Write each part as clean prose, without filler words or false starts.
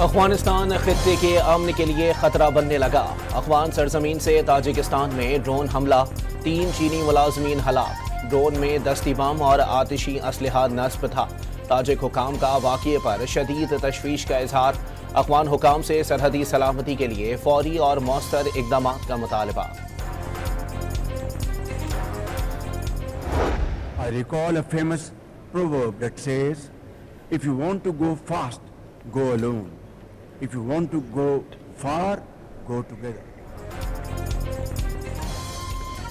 अफगानिस्तान खित्ते के अमन के लिए खतरा बनने लगा। अफगान सरजमीन से ताजिकिस्तान में ड्रोन हमला, 3 चीनी मुलाजमीन हलाक। ड्रोन में दस्ती बम और आतिशी असलहा नस्ब था। ताजिक हुकाम का वाक़ये पर शदीद तशवीश का इजहार। अफगान हुकाम से सरहदी सलामती के लिए फौरी और मौसर इकदाम का मुतालबा। I recall a famous proverb that says, if you want to go fast, go alone. If you want to go far, go together.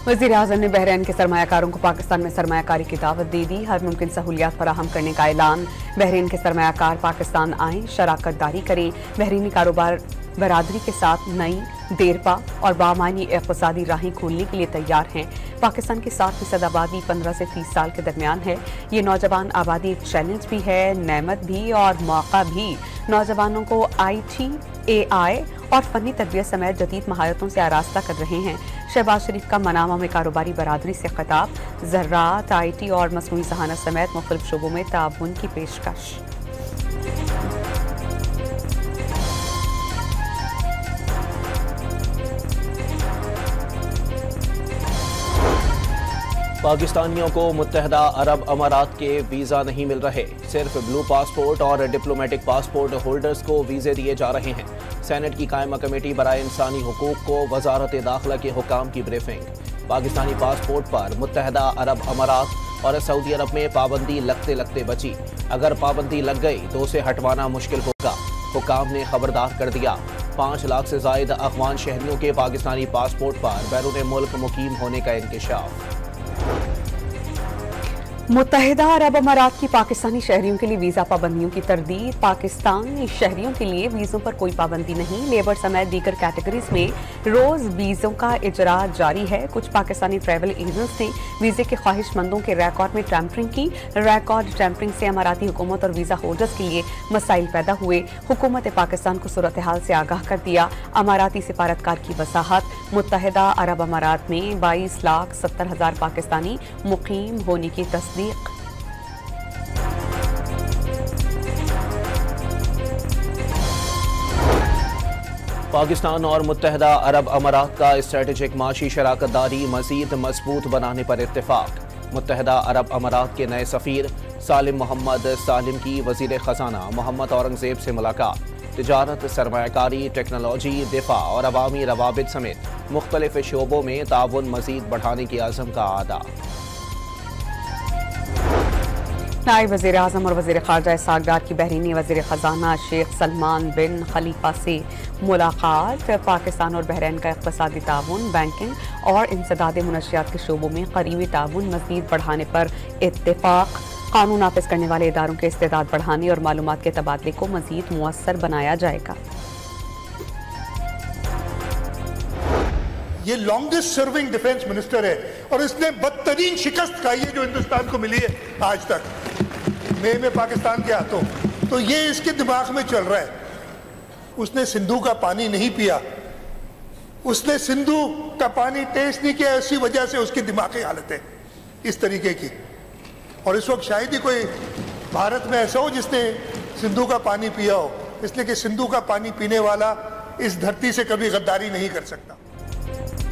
वज़ीर आज़म ने बहरीन के सरमायाकारों को पाकिस्तान में सरमायाकारी की दावत दे दी। हर मुमकिन सहूलियात फराहम करने का ऐलान। बहरीन के सरमायाकार पाकिस्तान आएँ, शराकत दारी करें। बहरीनी कारोबार बरादरी के साथ नई, देरपा और बामानी इक़्तिसादी राहें खोलने के लिए तैयार हैं। पाकिस्तान की 7% आबादी 15 से 30 साल के दरमियान है। ये नौजवान आबादी एक चैलेंज भी है, नेमत भी और मौका भी। नौजवानों को IT, AI और फनी तरबियत समेत जदीद महारतों से आरास्ता कर रहे हैं। शहबाज शरीफ का मनामा में कारोबारी बरादरी से खिताब। ज़राअत, IT और मसनूई ज़हानत समेत मुख्तलिफ शोबों में ताउन की पेशकश। पाकिस्तानियों को मुत्तहदा अरब अमारात के वीज़ा नहीं मिल रहे। सिर्फ ब्लू पासपोर्ट और डिप्लोमेटिक पासपोर्ट होल्डर्स को वीज़े दिए जा रहे हैं। सेनेट की कायमा कमेटी बराए इंसानी हुकूक को वजारत दाखिला के हुकाम की ब्रीफिंग। पाकिस्तानी पासपोर्ट पर मुत्तहदा अरब अमारात और सऊदी अरब में पाबंदी लगते लगते बची। अगर पाबंदी लग गई तो उसे हटवाना मुश्किल होगा। हुकाम ने खबरदार कर दिया। 5 लाख से जायद अफगान शहरियों के पाकिस्तानी पासपोर्ट पर बैरून मुल्क मुकीम होने का इंकशाफ। मुत्तहिदा अरब अमारात की पाकिस्तानी शहरियों के लिए वीज़ा पाबंदियों की तरदीद। पाकिस्तानी शहरियों के लिए वीज़ों पर कोई पाबंदी नहीं। लेबर समेत दीगर कैटेगरीज में रोज़ वीज़ों का इजरा जारी है। कुछ पाकिस्तानी ट्रैवल एजेंट्स ने वीज़े के ख्वाहिशमंदों के रिकॉर्ड में टैंपरिंग की। रिकॉर्ड टैंपरिंग से अमाराती हुकूमत और वीज़ा होल्डर्स के लिए मसाइल पैदा हुए। हुकूमत पाकिस्तान को सूरत हाल से आगाह कर दिया। अमाराती सिफारतकार की वसाहत। मुत्तहिदा अरब अमारात में 22,70,000 पाकिस्तानी मुकीम होने की तस्दीक। पाकिस्तान और मुत्तहदा अरब अमारात का स्ट्रेटेजिक माशी शराकत दारी मजीद मजबूत बनाने पर इत्तेफाक। मुत्तहदा अरब अमारात के नए सफ़ीर सालिम मोहम्मद सालिम की वज़ीर ख़जाना मोहम्मद औरंगज़ेब से मुलाकात। तिजारत, सरमायाकारी, टेक्नोलॉजी, दिफा और अवामी रवाबित समेत मुख्तलिफ शोबों में ताउन मजीद बढ़ाने की आज़म का आदा। नायब वज़ीर आज़म और वज़ीर ख़ारजा इसहाक़ डार की बहरीनी वज़ीर ख़जाना शेख सलमान बिन खलीफा से मुलाकात। पाकिस्तान और बहरीन का इक़्तिसादी ताउन, बैंकिंग और इंसदाद मुनशियात के शोबों में क़रीबी ताउन मज़ीद बढ़ाने पर इत्तेफ़ाक़। कानून नाफिज़ करने वाले इदारों के इस्तेदाद बढ़ाने और मालूमात के तबादले को मज़ीद मुअस्सर बनाया जाएगा। ये लॉन्गेस्ट सर्विंग डिफेंस मिनिस्टर है और इसने बदतरीन शिकस्त खाई है जो हिंदुस्तान को मिली है आज तक मई में पाकिस्तान के हाथों। तो ये इसके दिमाग में चल रहा है। उसने सिंधु का पानी नहीं पिया, उसने सिंधु का पानी टेस्ट नहीं किया, इसी वजह से उसकी दिमागी हालत है इस तरीके की। और इस वक्त शायद ही कोई भारत में ऐसा हो जिसने सिंधु का पानी पिया हो, इसलिए कि सिंधु का पानी पीने वाला इस धरती से कभी गद्दारी नहीं कर सकता।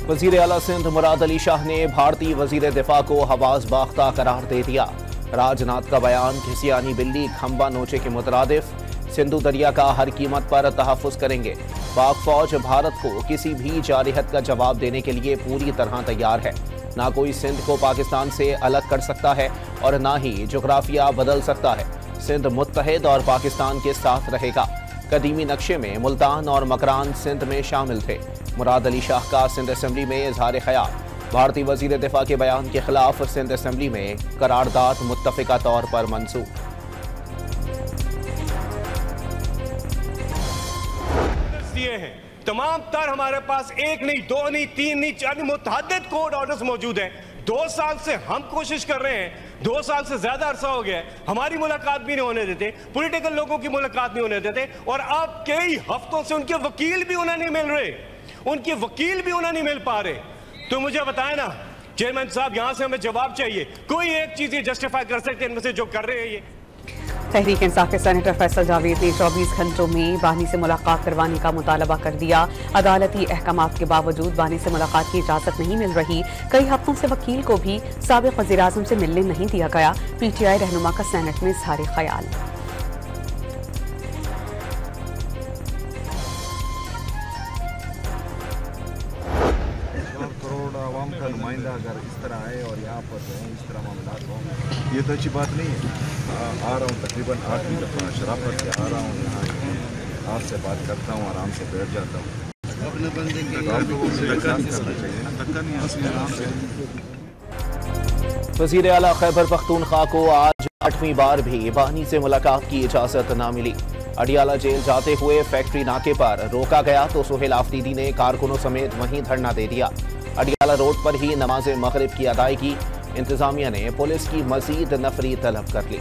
वज़ीर आला सिंध मुराद अली शाह ने भारतीय वज़ीर दिफा को हवास बाख्ता करार दे दिया। राजनाथ का बयान घिसियानी बिल्ली खंबा नोचे के मुतरादिफ। सिंधु दरिया का हर कीमत पर तहफ़्फ़ुज़ करेंगे। पाक फौज भारत को किसी भी जारिहत का जवाब देने के लिए पूरी तरह तैयार है। ना कोई सिंध को पाकिस्तान से अलग कर सकता है और ना ही जोग्राफिया बदल सकता है। सिंध मुत्तहिद और पाकिस्तान के साथ रहेगा। कदीमी नक्शे में मुल्तान और मकरान सिंध में शामिल थे। मुराद अली शाह का सिंध असम्बली में इजहार ख्याल। भारतीय वज़ीर दिफा के बयान के खिलाफ सिंध असम्बली में करारदाद मुत्तफ़िका तौर पर मंजूर। दिए हैं तमाम तर हमारे पास 1 नहीं 2 नहीं 3 नहीं 4 नहीं मुतअद्दिद कोर्ट ऑर्डर्स मौजूद हैं। 2 साल से हम कोशिश कर रहे हैं, 2 साल से ज्यादा अरसा हो गया है, हमारी मुलाकात भी नहीं होने देते, पॉलिटिकल लोगों की मुलाकात नहीं होने देते और अब कई हफ्तों से उनके वकील भी उन्हें नहीं मिल रहे, उनके वकील भी उन्हें नहीं मिल पा रहे। तो मुझे बताएं ना चेयरमैन साहब, यहां से हमें जवाब चाहिए। कोई एक चीज ये जस्टिफाई कर सकते हैं इनमें से जो कर रहे हैं ये। तहरीक इंसाफ के सेनेटर फैसल जावेद ने 24 घंटों में बानी से मुलाकात करवाने का मुतालबा कर दिया। अदालती अहकामात के बावजूद बानी से मुलाकात की इजाजत नहीं मिल रही। कई हफ्तों से वकील को भी साबिक वज़ीर-ए-आज़म से मिलने नहीं दिया गया। PTI रहनुमा का सेनेट में इज़हार ख्याल। का नुमाइंदा अगर इस तरह आए और यहाँ पर इस तरह मामला हो, ये तो अच्छी बात नहीं है। आ रहा हूँ तकरीबन 8वीं दफ़ा शराफत से आ रहा हूँ यहाँ, आपसे बात करता हूँ, आराम से बैठ जाता हूँ। अपने बंदे वज़ीर आला खैबर पख्तूनख्वा को आज 8वीं बार भी बानी से मुलाकात की इजाज़त न मिली। अडियाला जेल जाते हुए फैक्ट्री नाके पर रोका गया तो सुहेल आफरीदी ने कारकुनों समेत वहीं धरना दे दिया। अडियाला रोड पर ही नमाज मगरिब की अदायगी, इंतजामिया ने पुलिस की मजीद नफरी तलब कर ली।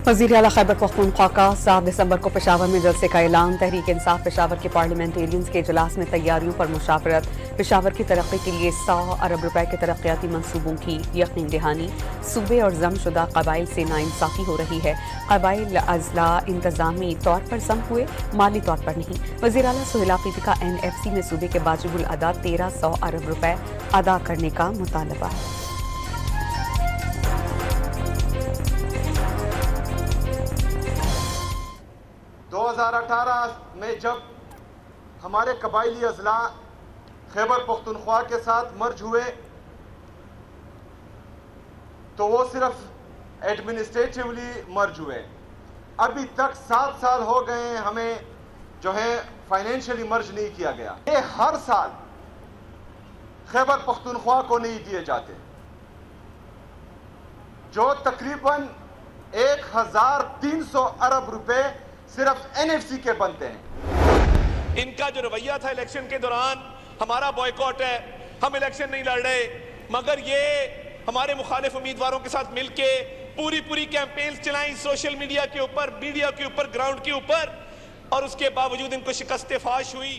वज़ीर आला खैबर पख्तूनख्वा का 7 दिसंबर को पेशावर में जलसे का ऐलान। तहरीक इंसाफ पेशावर के पार्लियामेंटेरियंस के इजलास में तैयारियों पर मुशावरत। पेशावर की तरक्की के लिए 100 अरब रुपए के तरक्याती मंसूबों की यकीन दहानी। सूबे और जमशुदा कबाइल से नाइंसाफी हो रही है। कबाइल अजला इंतजामी तौर पर जम हुए, माली तौर पर नहीं। वज़ीर आला सुहेल आफरीदी का NFC में सूबे के वाजिबुल अदा 1300 अरब रुपए अदा करने का मुतालबा। 2018 में जब हमारे कबाइली अजला खैबर पख्तूनख्वा के साथ मर्ज हुए तो वो सिर्फ एडमिनिस्ट्रेटिवली मर्ज हुए। अभी तक 7 साल हो गए हमें जो है फाइनेंशियली मर्ज नहीं किया गया। ये हर साल खैबर पख्तूनख्वा को नहीं दिए जाते, जो तकरीबन 1300 अरब रुपए सिर्फ NFC के बनते हैं। इनका जो रवैया था इलेक्शन के दौरान, हमारा बॉयकॉट है, हम इलेक्शन नहीं लड़ रहे, मगर ये हमारे मुखालिफ उम्मीदवारों के साथ मिलके पूरी कैंपेन्स चलाई सोशल मीडिया के ऊपर, मीडिया के ऊपर, ग्राउंड के ऊपर, और उसके बावजूद इनको शिकस्त फाश हुई।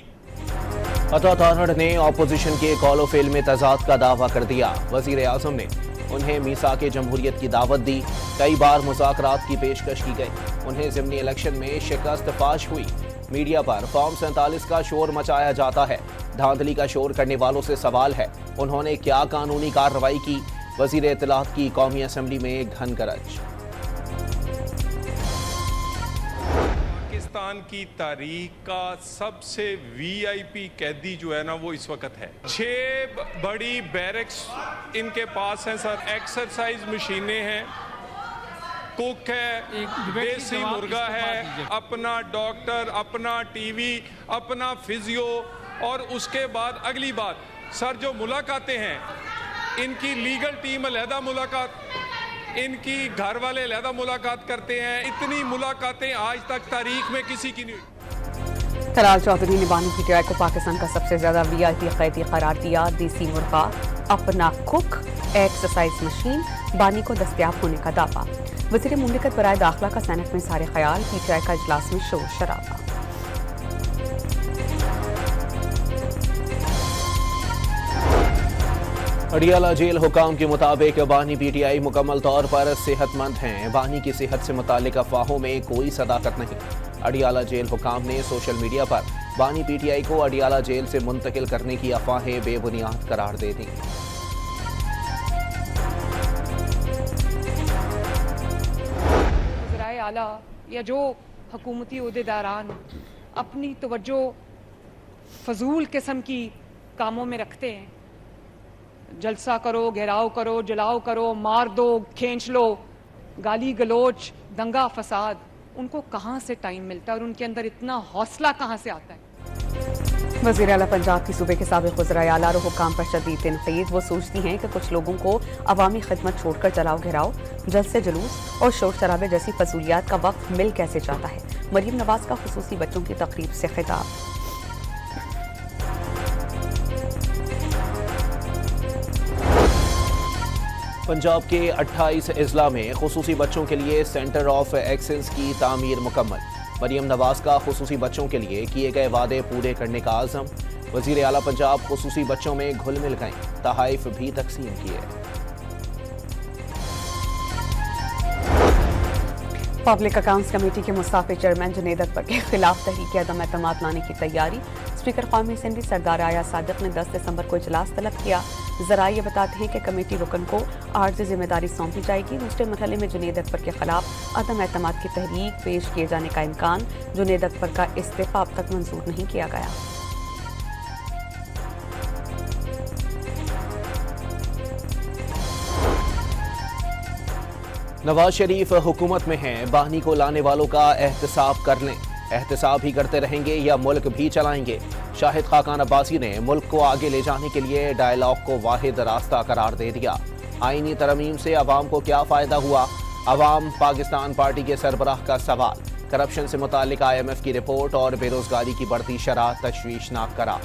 अता तारड़ ने ऑपोजिशन के कॉल ऑफ फेल में तजाद का दावा कर दिया। वजीर आजम ने उन्हें मीसाक जमहूरियत की दावत दी। कई बार मुज़ाकरात की पेशकश की गई, उन्हें ज़िमनी इलेक्शन में शिकस्त फाश हुई। मीडिया पर फॉर्म 47 का शोर मचाया जाता है। धांधली का शोर करने वालों से सवाल है, उन्होंने क्या कानूनी कार्रवाई की? वज़ीर इत्तलात की कौमी असम्बली में घन गरज। पाकिस्तान की तारीख का सबसे VIP कैदी जो है ना, वो इस वक्त है। 6 बड़ी बैरक्स इनके पास हैं सर, एक्सरसाइज मशीनें हैं, कुक है, देसी मुर्गा है, अपना डॉक्टर, अपना TV, अपना फिजियो, और उसके बाद अगली बात सर, जो मुलाकातें हैं, इनकी लीगल टीम अलहदा मुलाकात, इनकी घर वाले अलहदा मुलाकात करते हैं। इतनी मुलाकातें आज तक तारीख में किसी की नहीं हुई। तलाल चौधरी ने बानी PTI को पाकिस्तान का सबसे ज्यादा VIP कैदी करार दिया। देसी मुर्गा, अपना कुक, एक्सरसाइज मशीन बानी को दस्तयाब होने का दावा। वज़ीर मुमलिकत बराए दाखिला का सेनेट में इज़हार ख्याल। PTI का इजलास में शोर शराबा। अडियाला जेल हुकाम के मुताबिक बानी PTI मुकम्मल तौर पर सेहतमंद हैं। बानी की सेहत से मुतालिक अफवाहों में कोई सदाकत नहीं। अडियाला जेल हुकाम ने सोशल मीडिया पर बानी PTI को अडियाला जेल से मुंतकिल करने की अफवाहें बेबुनियाद करार दे दी। वज़ीर आला या जो हुकूमती ओहदेदारान अपनी तवज्जो फजूल किस्म की कामों में रखते हैं, जलसा करो, घेराव करो, जलाओ करो, मार दो, खींच लो, गाली गलोच, दंगा फसाद, उनको कहाँ से टाइम मिलता है और उनके अंदर इतना हौसला कहाँ से आता है? वज़ीर आला पंजाब की सूबे के साबिक़ वज़ीर आला और हुक्काम पर शदीद तनक़ीद। वो सोचती हैं कि कुछ लोगों को अवामी खिदमत छोड़कर जलाओ घेराव, जलसे जुलूस और शोर शराबे जैसी फजूलियात का वक्त मिल कैसे जाता है। मरीम नवाज का खुसूसी बच्चों की तकरीब से खिताब। पंजाब के 28 अजला में खुसूसी बच्चों के लिए सेंटर ऑफ एक्सेलेंस की तामीर मुकम्मल। मरीम नवाज का खुसूसी बच्चों के लिए किए गए वादे पूरे करने का आज़म। वज़ीर आला पंजाब खुसूसी बच्चों में घुल मिल गए, तहाइफ भी तकसीम किए। पब्लिक अकाउंट्स कमेटी के मुस्ताफी चेयरमैन जुनैद अकबर के खिलाफ तहरीक अदम एतमाद लाने की तैयारी। स्पीकर कौमी असेंबली सरदार आया सादिक ने 10 दिसंबर को इजलास तलब किया। जरा ये बताते हैं कि कमेटी रुकन को आर्जी जिम्मेदारी सौंपी जाएगी। दूसरे मरहले में जुनैद अकबर के खिलाफ अदम एतमाद की तहरीक पेश किए जाने का इम्कान। जुनैद अकबर का इस्तीफा अब तक मंजूर नहीं किया गया। नवाज शरीफ हुकूमत में हैं, बानी को लाने वालों का एहतसाब कर लें। एहतसाब ही करते रहेंगे या मुल्क भी चलाएंगे। शाहिद खाकान अब्बासी ने मुल्क को आगे ले जाने के लिए डायलॉग को वाहिद रास्ता करार दे दिया। आईनी तरमीम से अवाम को क्या फायदा हुआ? अवाम पाकिस्तान पार्टी के सरबराह का सवाल। करप्शन से मुतालिक IMF की रिपोर्ट और बेरोजगारी की बढ़ती शरह तशवीशनाक करार।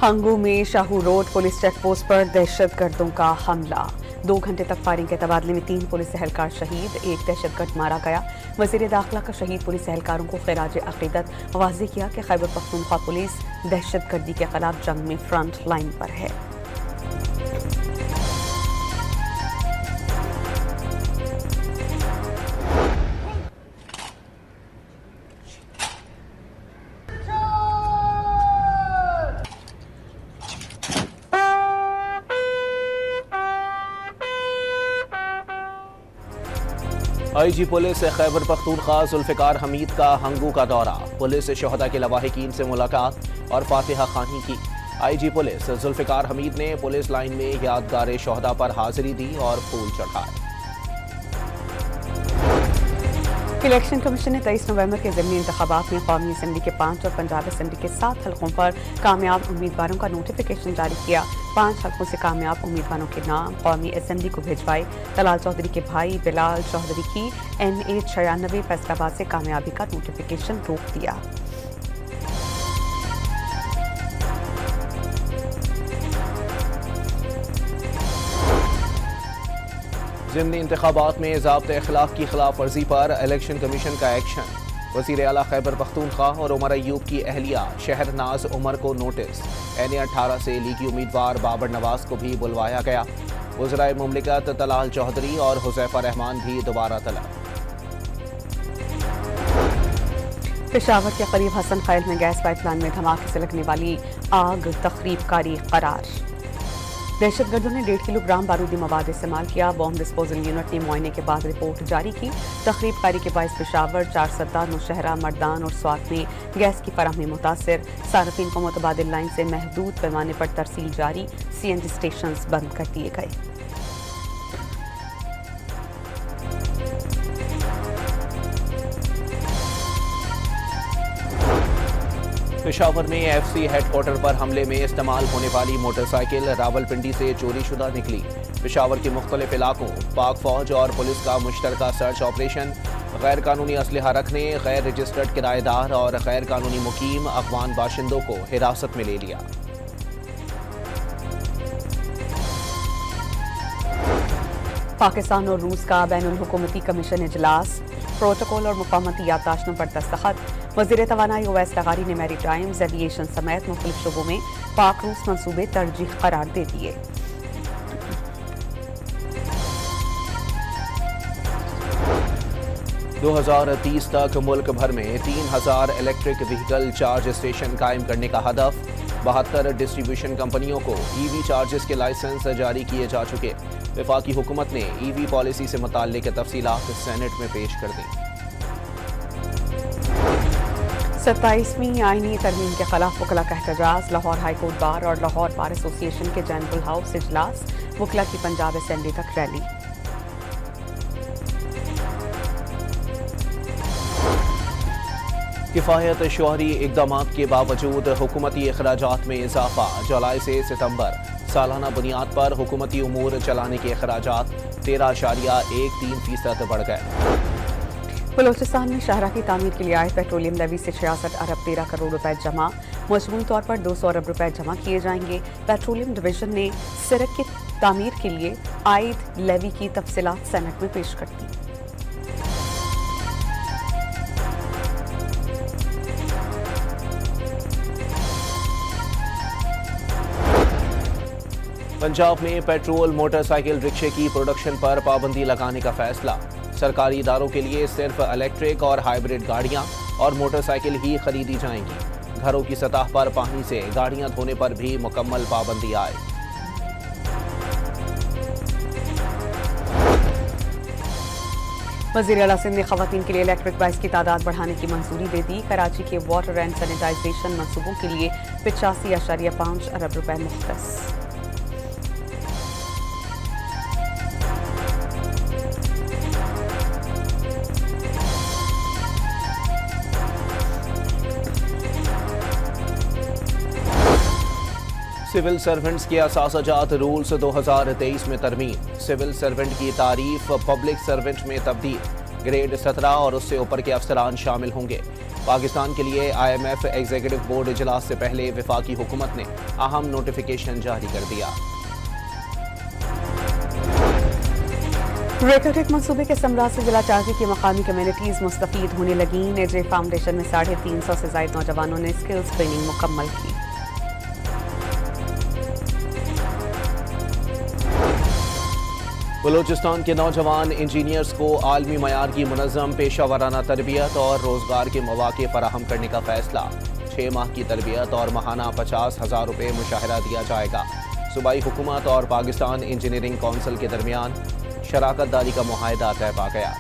हंगू में Shahu road police check post पर दहशतगर्दों का हमला। 2 घंटे तक फायरिंग के तबादले में 3 पुलिस एहलकार शहीद, 1 दहशतगर्द मारा गया। वजीर दाखिला का शहीद पुलिस एहलकारों को खिराज अकीदत वाज़ेह किया कि खैबर पख्तूनख्वा पुलिस दहशतगर्दी के खिलाफ जंग में फ्रंट लाइन पर है। IG पुलिस खैबर पख्तूनख्वा जुल्फिकार हमीद का हंगू का दौरा। पुलिस शहदा के लवाहिकीन से मुलाकात और फातिहा खानी की। IG पुलिस जुल्फिकार हमीद ने पुलिस लाइन में यादगार शहदा पर हाजिरी दी और फूल चढ़ाए। इलेक्शन कमीशन ने 23 नवंबर के ज़िमनी इंतखाबात में कौमी असेंबली के 5 और पंजाब असेंबली के 7 हल्कों पर कामयाब उम्मीदवारों का नोटिफिकेशन जारी किया। 5 हल्कों से कामयाब उम्मीदवारों के नाम कौमी असेंबली को भिजवाए। तलाल चौधरी के भाई बिलाल चौधरी की NA 96 फैसलाबाद से कामयाबी का नोटिफिकेशन रोक दिया। ज़िमनी इंतखाबात में ज़ाब्ते अखलाक की खिलाफ वर्जी पर इलेक्शन कमीशन का एक्शन। वज़ीर आला खैबर पख्तूनख्वा और उमर अयूब की अहलिया शहरनाज उमर को नोटिस। NA 18 से लीगी उम्मीदवार बाबर नवाज को भी बुलवाया गया। वज़राए मुमलिकत तलाल चौधरी और हुज़ैफा रहमान भी दोबारा तलब। पेशावर के करीब हसन खैल में गैस पाइपलाइन में धमाके से लगने वाली आग तखरीबकारी करार। दहशतगर्दों ने 1.5 किलोग्राम बारूदी मवाद इस्तेमाल किया। बॉम्ब डिस्पोजल यूनिट ने मुआयने के बाद रिपोर्ट जारी की। तखरीबकारी के बायस पेशावर, 4 सद्दा, नौशहरा, मर्दान और स्वात में गैस की फराहमी मुतासिर। सार्फिन को मुतबादिल लाइन से महदूद पैमाने पर तरसील जारी। CNG स्टेशन बंद कर दिए गए। पेशावर में FC हेडक्वार्टर पर हमले में इस्तेमाल होने वाली मोटरसाइकिल रावलपिंडी से चोरी शुदा निकली। पेशावर के मुख्तलिफ इलाकों पाक फौज और पुलिस का मुश्तरका सर्च ऑपरेशन। गैर कानूनी असलहा रखने, गैर रजिस्टर्ड किराएदार और गैर कानूनी मुकीम अफगान बाशिंदों को हिरासत में ले लिया। पाकिस्तान और रूस का बैनुल हुकूमती कमीशन इजलास। प्रोटोकॉल और मुफाहमती याददाश्तों पर दस्तखत। वज़ीर तवानाई ओवैस लगारी ने मैरीटाइम्स, एविएशन समेत मुख्तलिफ शोबों में पाक रूस मंसूबे तरजीह करार दे दिए। – 2030 तक मुल्क भर में 3000 इलेक्ट्रिक व्हीकल चार्ज स्टेशन कायम करने का हदफ। 72 डिस्ट्रीब्यूशन कंपनियों को EV चार्जेस के लाइसेंस जारी किए जा चुके। वफाकी हुकूमत ने EV पॉलिसी से मुताल्लिक तफसीलात सेनेट में पेश कर दी। 27वीं आईनी तरमीम के खिलाफ वकला का एहतजाज। लाहौर हाईकोर्ट बार और लाहौर बार एसोसिएशन के जनरल हाउस इजलास। वकला की पंजाब असेंबली तक रैली। किफ़ायत शोहरी इक़दाम के बावजूद हुकूमती अखराजात में इजाफा। जुलाई से सितंबर सालाना बुनियाद पर हुकूमती उमूर चलाने के अखराजात 13.13% बढ़ गए। बलोचिस्तान में शाहरा की तामीर के लिए आए पेट्रोलियम लेवी से 66 अरब 13 करोड़ रुपए जमा। मजमूई तौर पर 200 अरब रुपए जमा किए जाएंगे। पेट्रोलियम डिवीजन ने सड़क की तामीर के लिए आयद लेवी की तफसीलात सेनेट में पेश कर दी। पंजाब में पेट्रोल मोटरसाइकिल रिक्शे की प्रोडक्शन पर पाबंदी लगाने का फैसला। सरकारी इदारों के लिए सिर्फ इलेक्ट्रिक और हाइब्रिड गाड़ियां और मोटरसाइकिल ही खरीदी जाएंगी। घरों की सतह पर पानी से गाड़ियां धोने पर भी मुकम्मल पाबंदी आए। वज़ीर आला सिंध ने खवातीन के लिए इलेक्ट्रिक बाइक्स की तादाद बढ़ाने की मंजूरी दे दी। कराची के वाटर एंड सैनिटाइजेशन मंसूबों के लिए 85.5 अरब रुपए मुख्तस। सिविल सर्वेंट्स के असासाजात रूल्स 2023 में तरमीम। सिविल सर्वेंट की तारीफ पब्लिक सर्वेंट में तब्दील। ग्रेड 17 और उससे ऊपर के अफसरान शामिल होंगे। पाकिस्तान के लिए IMF एग्जीक्यूटिव बोर्ड इजलास से पहले वफाकी हुकूमत ने अहम नोटिफिकेशन जारी कर दिया। रेकोटेक मंसूबे के समरा से जिला चाकी की मकामी कम्युनिटीज मुस्तफीद होने लगी। नेजरे फाउंडेशन में 350 से ज्यादा नौजवानों ने स्किल्स ट्रेनिंग मुकम्मल की। बलूचिस्तान के नौजवान इंजीनियर्स को आलमी मयार की मुनज़्ज़म पेशा वराना तरबियत और रोजगार के मौके फराहम करने का फैसला। 6 माह की तरबियत और माहाना 50,000 रुपये मुशाहरा दिया जाएगा। सूबाई हुकूमत और पाकिस्तान इंजीनियरिंग कौंसिल के दरमियान शराकत दारी का मुआहदा तय पा गया।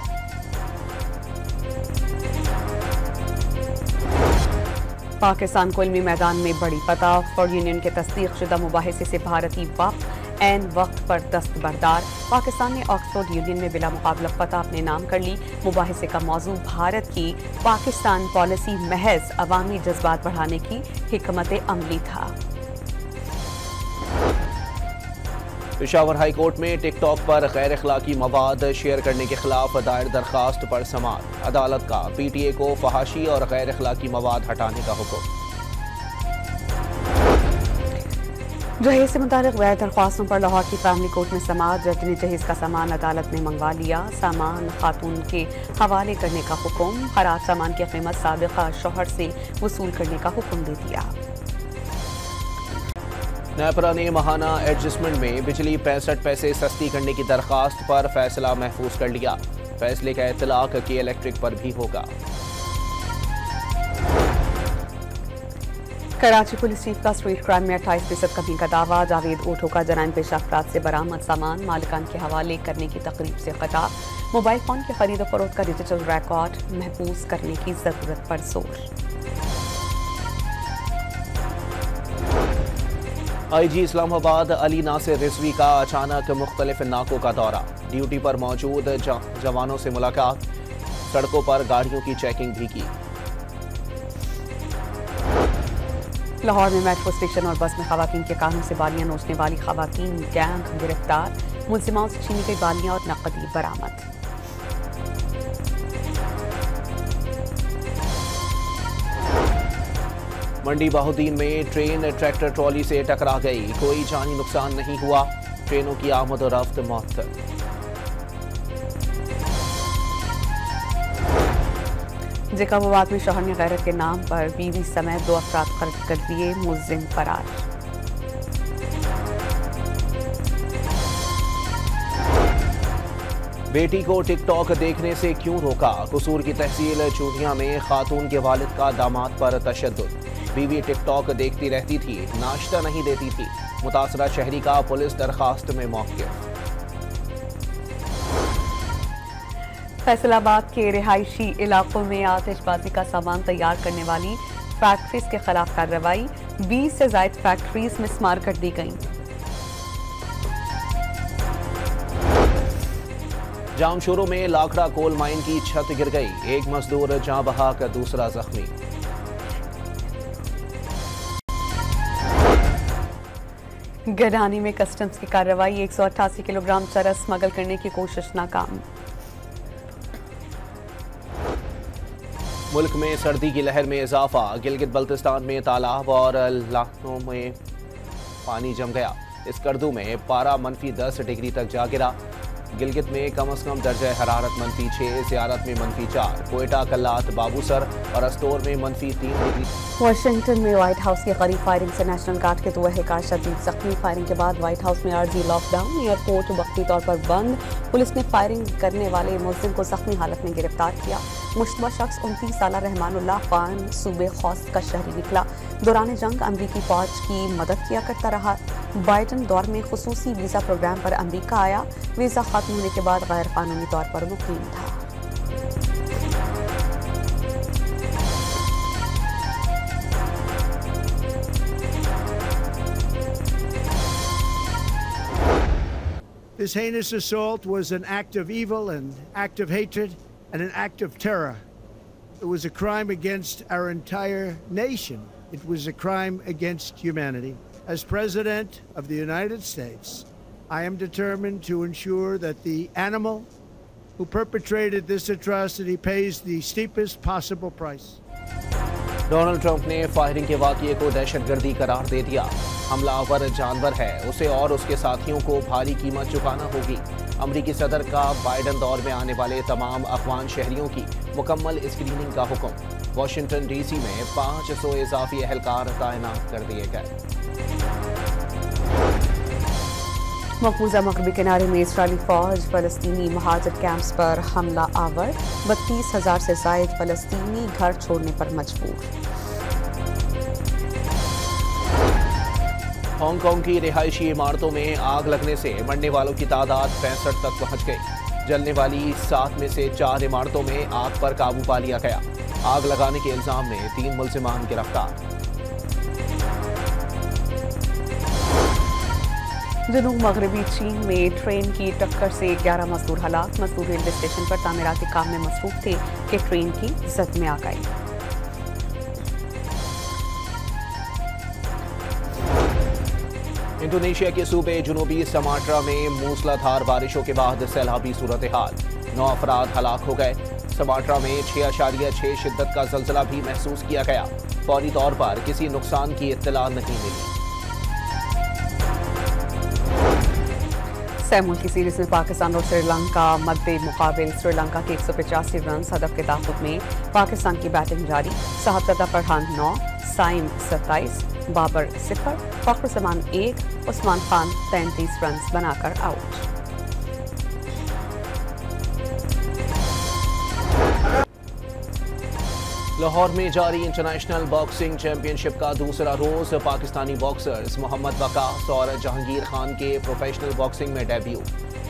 पाकिस्तान को इल्मी मैदान में बड़ी फतह। ऑक्सफोर्ड यूनियन के तस्दीक शुदा मुबाहिसे से भारतीय वक्त एन वक्त पर दस्तबरदार। पाकिस्तान ने ऑक्सफोर्ड यूनियन में बिला मुकाबला फतह अपने नाम कर ली। मुबाहिसे का मौजू भारत की पाकिस्तान पॉलिसी महज अवामी जज्बात बढ़ाने की हिकमत अमली था। पेशावर हाई कोर्ट में टिकटॉक पर गैर अखलाकी मवाद शेयर करने के खिलाफ दायर दरखास्त पर समाअत। अदालत का PTA को फहाशी और गैर अखलाकी मवाद हटाने का हुक्म। जहेज से मुतालिक गैर दरख्वास्तों पर लाहौर की फैमिली कोर्ट में समाअत। जज ने जहेज का सामान अदालत में मंगवा लिया। सामान खातून के हवाले करने का हुक्म। खराब सामान की कीमत साबिका शौहर से वसूल करने का हुक्म दे दिया। नेपरा ने माहाना एडजस्टमेंट में बिजली 65 पैसे सस्ती करने की दरखास्त पर फैसला महफूज कर लिया। फैसले का इतलाक के इलेक्ट्रिक पर भी होगा। कराची पुलिस चीफ का स्ट्रीट क्राइम में 28% कमी का दावा। जावेद ओठो का जराइम पेशा अफराद से बरामद सामान मालिकान के हवाले करने की तकरीब से खिताब। मोबाइल फोन की खरीद फरोख्त का डिजिटल रिकॉर्ड महफूज करने की जरूरत पर जोर। IG इस्लामाबाद अली नासिर रिजवी का अचानक मुख्तलिफ इलाकों का दौरा। ड्यूटी पर मौजूद जवानों से मुलाकात। सड़कों पर गाड़ियों की चेकिंग भी की। लाहौर में मेट्रो स्टेशन और बस में खवातीन के कानों से बालियां नोचने वाली खवातीन गैंग गिरफ्तार। मुलजिमाओं से छीनी गई बालियां और नकदी बरामद। मंडी बाहुद्दीन में ट्रेन ट्रैक्टर ट्रॉली से टकरा गई। कोई जानी नुकसान नहीं हुआ। ट्रेनों की आमद और रफ्त मुअत्तल। जैकबाबाद में शौहर ने गैरत के नाम पर बीवी समेत 2 अफराद कत्ल कर दिए। मुलजिम फरार। बेटी को टिकटॉक देखने से क्यों रोका? कसूर की तहसील चूड़ियां में खातून के वालिद का दामाद पर तशद्दुद। बीवी टिकटॉक देखती रहती थी, नाश्ता नहीं देती थी। मुतासरा शहरी का पुलिस दरखास्त में मौक़िफ़। फैसलाबाद के रिहायशी इलाकों में आतिशबाजी का सामान तैयार करने वाली फैक्ट्रीज के खिलाफ कार्रवाई। 20 से ज्यादा फैक्ट्रीज मिसमार कर दी गईं। जामशोरों में लाखड़ा कोल माइन की छत गिर गई। एक मजदूर जाँ बहक, दूसरा जख्मी। गडानी में कस्टम्स की कार्रवाई। 188 किलोग्राम चरस स्मगल करने की कोशिश नाकाम। मुल्क में सर्दी की लहर में इजाफा। गिलगित बल्तिस्तान में तालाब और लाखों में पानी जम गया। इस कर्दू में पारा -10 डिग्री तक जा गिरा। गिलगित में कम से कम दर्जा हरारत -6, ज़ियारत में -4, कोयटा, कल्लात, बाबूसर और अस्तोर में -3 डिग्री। वाशिंगटन में व्हाइट हाउस के करीब फायरिंग से नेशनल गार्ड के 2 एहलकार शदीद जख्मी। फायरिंग के बाद व्हाइट हाउस में अर्जी लॉकडाउन, एयरपोर्ट वक्ती तौर पर बंद। पुलिस ने फायरिंग करने वाले मुलजिम को जख्मी हालत में गिरफ्तार किया। मुश्तबा शख्स 29 साल रहमानुल्लाह खान सूबे खौस्त का शहरी निकला। दौरान जंग अमरीकी फौज की मदद किया करता रहा। बाइडन दौर में खुसूसी वीज़ा प्रोग्राम पर अमरीका आया। वीज़ा खत्म होने के बाद गैर कानूनी तौर पर मुकीम था। This heinous assault was an act of evil, an act of hatred, and an act of terror. It was a crime against our entire nation. It was a crime against humanity. As President of the United States, I am determined to ensure that the animal who perpetrated this atrocity pays the steepest possible price. Donald Trump ने firing के वाक़ये को दहशतगर्दी करार दे दिया। हमलावर जानवर है, उसे और उसके साथियों को भारी कीमत चुकाना होगी। अमरीकी सदर का बाइडन दौर में आने वाले तमाम अफगान शहरियों की मुकम्मल स्क्रीनिंग का हुक्म। वाशिंगटन डीसी में 500 इजाफी एहलकार तैनात कर दिए गए। मकबूजा मगरबी किनारे में इसराइली फौज फलस्तीनी महाजर कैंप्स पर हमला आवर। 32,000 से जायद फलस्तीनी घर छोड़ने पर मजबूर। हांगकांग की रिहायशी इमारतों में आग लगने से मरने वालों की तादाद 65 तक पहुंच गई। जलने वाली 7 में से 4 इमारतों में आग पर काबू पा लिया गया। आग लगाने के इल्जाम में 3 मुलजिमान गिरफ्तार। जनूब मगरबी चीन में ट्रेन की टक्कर से 11 मजदूर हलाक। मजदूर रेलवे स्टेशन पर तामीराती काम में मसरूफ थे कि ट्रेन की जद में आ गई। इंडोनेशिया के सूबे जुनूबी समाट्रा में मूसलाधार बारिशों के बाद सैलाबी सूरत हाल। 9 अफराद हलाक हो गए। समाट्रा में 6.6 शिद्दत का जल्जला भी महसूस किया गया। फौरी तौर पर किसी नुकसान की इत्तला नहीं मिली। सह मुल्की सीरीज में पाकिस्तान और श्रीलंका मद्दे मुकाबिल। श्रीलंका के 185 रन हदफ के ताक़ुब में पाकिस्तान की बैटिंग जारी। साहबजादा फरहान 9, साइम 27, बाबर 0, फख्र जमान 1, उस्मान खान 33 रन बनाकर आउट। लाहौर में जारी इंटरनेशनल बॉक्सिंग चैंपियनशिप का दूसरा रोज पाकिस्तानी बॉक्सर्स मोहम्मद वकास और जहांगीर खान के प्रोफेशनल बॉक्सिंग में डेब्यू।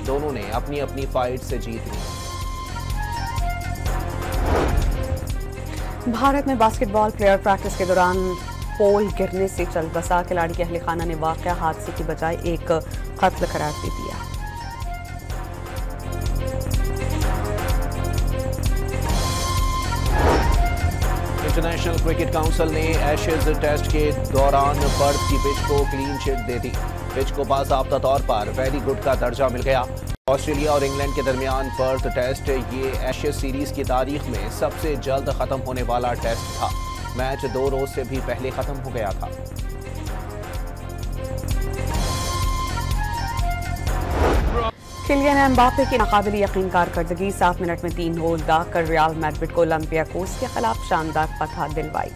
दोनों ने अपनी अपनी फाइट से जीत ली। भारत में बास्केटबॉल प्लेयर प्रैक्टिस के दौरान पोल गिरने से चल बसा। खिलाड़ी के अहले खाना ने वाकया हादसे की बजाय एक कत्ल करार दे दिया। इंटरनेशनल क्रिकेट काउंसिल ने एशेज टेस्ट के दौरान पर्थ की पिच को क्लीन चिट दे दी। पिच को बाज़ाब्ता तौर पर वेरी गुड का दर्जा मिल गया। ऑस्ट्रेलिया और इंग्लैंड के दरमियान पर्थ टेस्ट ये एशेज सीरीज की तारीख में सबसे जल्द खत्म होने वाला टेस्ट था। मैच 2 रोज से भी पहले खत्म हो गया था। किलियन एम्बापे की नाकाबिल यकीन कारकर्दगी। 7 मिनट में 3 गोल दागकर रियल मैड्रिड को ओलंपियाकोस के खिलाफ शानदार फतह दिलवाई।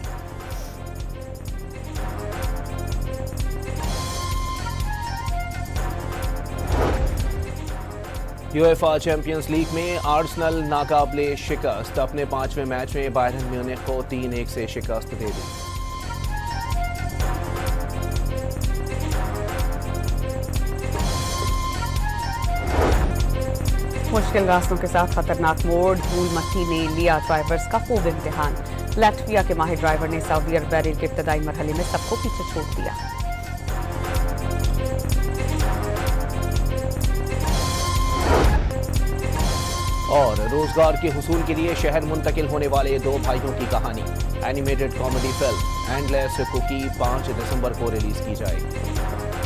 यूएफा चैंपियंस लीग में आर्सेनल नाकाबिले शिकस्त। अपने 5वें मैच में बायरन म्यूनिख को 3-1 से शिकस्त दे दी। मुश्किल रास्तों के साथ खतरनाक मोड़। धूल मट्टी ने लिया ड्राइवर्स का खूब इम्तिहान। लाटविया के माहिर ड्राइवर ने सऊदी अरब बैरियर के इब्तदाई मरहले में सबको पीछे छोड़ दिया। और रोजगार के हुसूल के लिए शहर मुंतकिल होने वाले 2 भाइयों की कहानी। Animated comedy film endless cookie 5 दिसंबर को रिलीज की जाएगी।